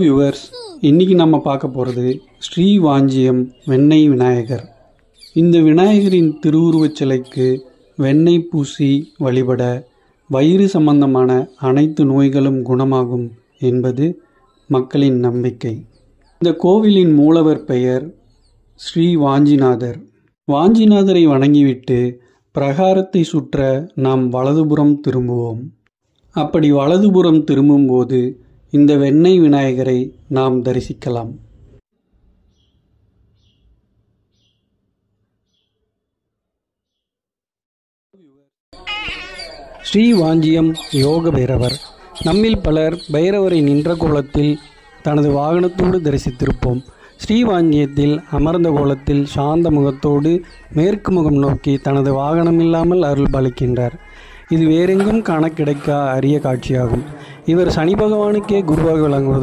Viewers, இன்னைக்கு நம்ம பார்க்க போகிறது ஸ்ரீ வாஞ்சியம் வெண்ணெய் விநாயகர். இந்த விநாயகரின் திருவுருவச் சிலைக்கு வெண்ணெய் பூசி வழிபட வயிறு சம்பந்தமான அனைத்து நோய்களும் குணமாகும் என்பது மக்களின் நம்பிக்கை. இந்த கோவிலின் மூலவர் பெயர் ஸ்ரீ வாஞ்சிநாதர். வாஞ்சிநாதரை வணங்கிவிட்டு பிரகாரத்தை சுற்ற நாம் வலதுபுறம் திரும்புவோம். அப்படி வலதுபுறம் திரும்பும்போது இந்த வெண்ணெய் விநாயகரை நாம் தரிசிக்கலாம். ஸ்ரீ வாஞ்சியம் யோக பைரவர். நம்மில் பலர் பைரவரை நின்ற கோலத்தில் தனது வாகனத்தோடு தரிசித்திருப்போம். ஸ்ரீவாஞ்சியத்தில் அமர்ந்த கோலத்தில் சாந்த முகத்தோடு மேற்கு முகம் நோக்கி தனது வாகனம் இல்லாமல் அருள் பாலிக்கின்றார். இது வேறெங்கும் காண கிடைக்க அரிய காட்சியாகும். இவர் சனி பகவானுக்கே குருவாக விளங்குவது